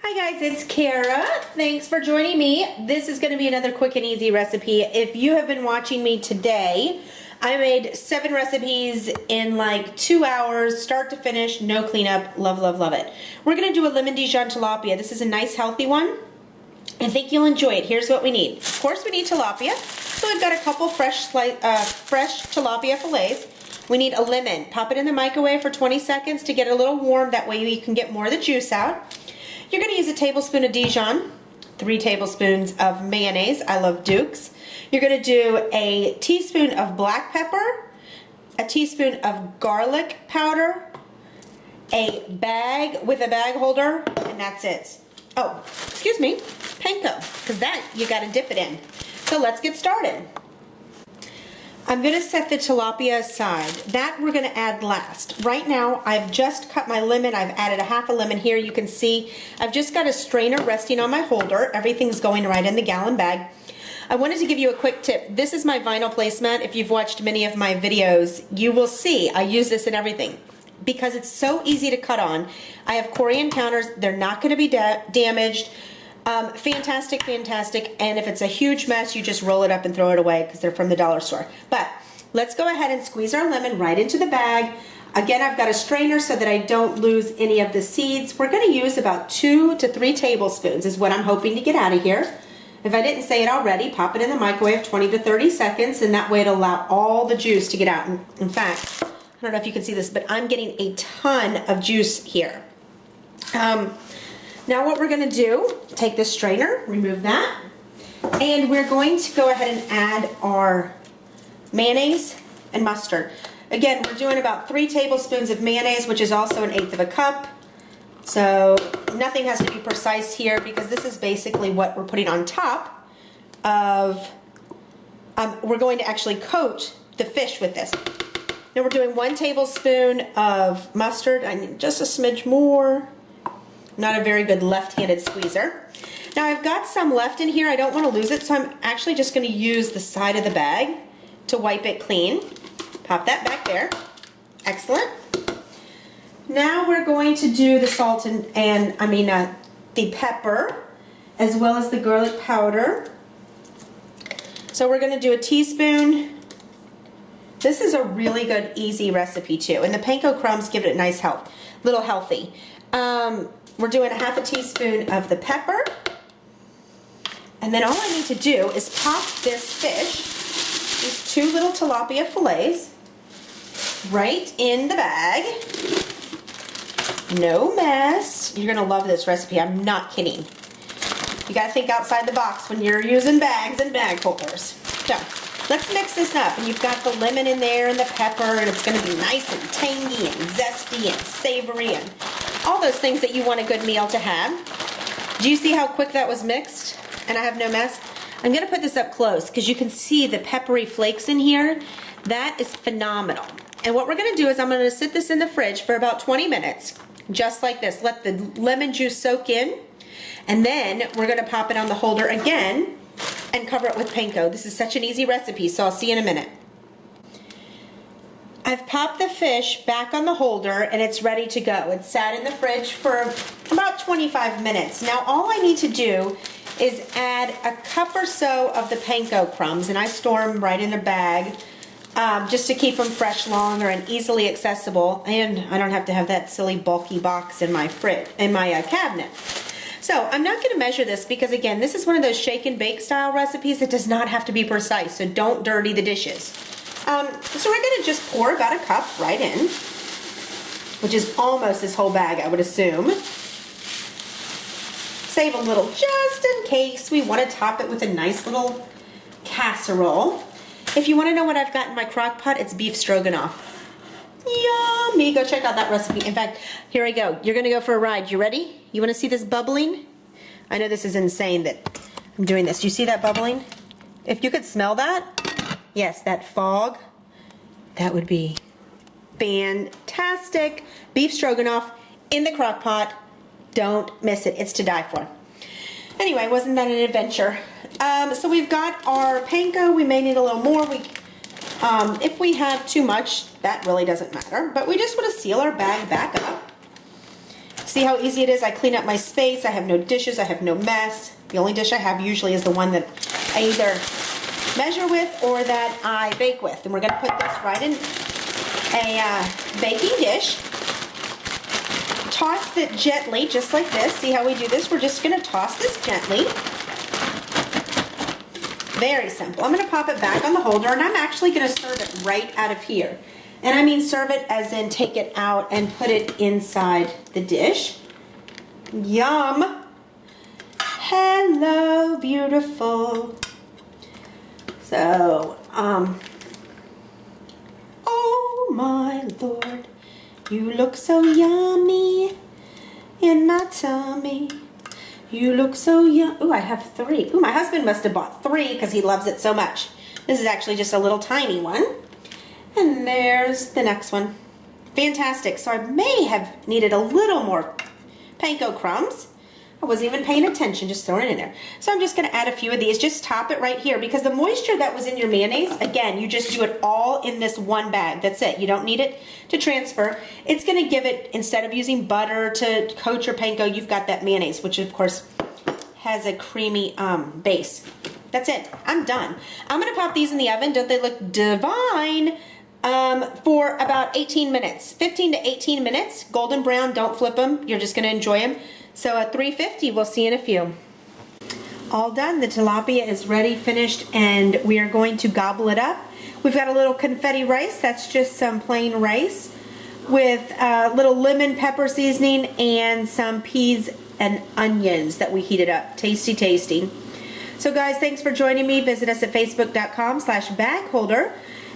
Hi guys, it's Kara. Thanks for joining me. This is going to be another quick and easy recipe. If you have been watching me today, I made 7 recipes in like 2 hours, start to finish, no cleanup. Love, love, love it. We're going to do a lemon Dijon tilapia. This is a nice healthy one. I think you'll enjoy it. Here's what we need. Of course, we need tilapia. So we've got a couple fresh tilapia fillets. We need a lemon. Pop it in the microwave for 20 seconds to get it a little warm. That way you can get more of the juice out. You're going to use a tablespoon of Dijon, 3 tablespoons of mayonnaise. I love Duke's. You're going to do a teaspoon of black pepper, a teaspoon of garlic powder, a bag with a bag holder, and that's it. Oh, excuse me, panko, because that you got to dip it in. So let's get started. I'm going to set the tilapia aside. That we're going to add last. Right now, I've just cut my lemon. I've added a half a lemon here. You can see I've just got a strainer resting on my holder. Everything's going right in the gallon bag. I wanted to give you a quick tip. This is my vinyl placemat. If you've watched many of my videos, you will see I use this in everything because it's so easy to cut on. I have Corian counters. They're not going to be damaged. Fantastic, fantastic, and if it's a huge mess, you just roll it up and throw it away because they're from the dollar store. But let's go ahead and squeeze our lemon right into the bag. Again, I've got a strainer so that I don't lose any of the seeds. We're going to use about 2 to 3 tablespoons is what I'm hoping to get out of here. If I didn't say it already, pop it in the microwave 20 to 30 seconds, and that way it'll allow all the juice to get out. In fact, I don't know if you can see this, but I'm getting a ton of juice here. Now what we're going to do, take this strainer, remove that, and we're going to go ahead and add our mayonnaise and mustard. Again, we're doing about 3 tablespoons of mayonnaise, which is also 1/8 of a cup. So nothing has to be precise here because this is basically what we're putting on top of, we're going to actually coat the fish with this. Now we're doing 1 tablespoon of mustard. I need just a smidge more. Not a very good left-handed squeezer. Now I've got some left in here. I don't want to lose it, so I'm actually just going to use the side of the bag to wipe it clean. Pop that back there. Excellent. Now we're going to do the salt and the pepper, as well as the garlic powder. So we're going to do a teaspoon. This is a really good, easy recipe too, and the panko crumbs give it a nice little healthy. We're doing a half a teaspoon of the pepper. And then all I need to do is pop this fish, these 2 little tilapia fillets, right in the bag. No mess. You're going to love this recipe. I'm not kidding. You got to think outside the box when you're using bags and bag holders. So let's mix this up. And you've got the lemon in there and the pepper, and it's going to be nice and tangy and zesty and savory and all those things that you want a good meal to have. Do you see how quick that was mixed? And I have no mess. I'm going to put this up close because you can see the peppery flakes in here. That is phenomenal. And what we're going to do is I'm going to sit this in the fridge for about 20 minutes, just like this. Let the lemon juice soak in. And then we're going to pop it on the holder again and cover it with panko. This is such an easy recipe, so I'll see you in a minute. I've popped the fish back on the holder and it's ready to go. It's sat in the fridge for about 25 minutes. Now all I need to do is add a cup or so of the panko crumbs, and I store them right in a bag just to keep them fresh longer and easily accessible, and I don't have to have that silly bulky box in my cabinet. So I'm not going to measure this because, again, this is one of those shake and bake style recipes. It does not have to be precise, so don't dirty the dishes. So we're going to just pour about a cup right in, which is almost this whole bag, I would assume. Save a little just in case we want to top it with a nice little casserole. If you want to know what I've got in my crock pot, it's beef stroganoff. Yummy. Go check out that recipe. In fact, here I go. You're going to go for a ride. You ready? You want to see this bubbling? I know this is insane that I'm doing this. Do you see that bubbling? If you could smell that, yes, that fog, that would be fantastic. Beef stroganoff in the crock pot. Don't miss it. It's to die for. Anyway, wasn't that an adventure? So we've got our panko. We may need a little more. If we have too much, that really doesn't matter. But we just want to seal our bag back up. See how easy it is? I clean up my space. I have no dishes. I have no mess. The only dish I have usually is the one that I either measure with or that I bake with. And we're going to put this right in a baking dish. Toss it gently, just like this. See how we do this? We're just going to toss this gently. Very simple. I'm going to pop it back on the holder, and I'm actually going to serve it right out of here. And I mean serve it as in take it out and put it inside the dish. Yum! Hello, beautiful. So, oh my Lord, you look so yummy in my tummy. You look so yum. Ooh, I have 3. Ooh, my husband must have bought 3 because he loves it so much. This is actually just a little tiny one. And there's the next one. Fantastic. So I may have needed a little more panko crumbs. I wasn't even paying attention, just throwing it in there. So I'm just going to add a few of these. Just top it right here because the moisture that was in your mayonnaise, again, you just do it all in this one bag. That's it. You don't need it to transfer. It's going to give it, instead of using butter to coat your panko, you've got that mayonnaise, which of course has a creamy base. That's it. I'm done. I'm going to pop these in the oven. Don't they look divine? For about 18 minutes. 15 to 18 minutes. Golden brown. Don't flip them. You're just going to enjoy them. So at 350, we'll see in a few. All done. The tilapia is ready, finished, and we are going to gobble it up. We've got a little confetti rice. That's just some plain rice with a little lemon pepper seasoning and some peas and onions that we heated up. Tasty, tasty. So guys, thanks for joining me. Visit us at facebook.com/bagholder,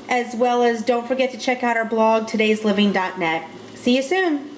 as well as don't forget to check out our blog, todaysliving.net. See you soon.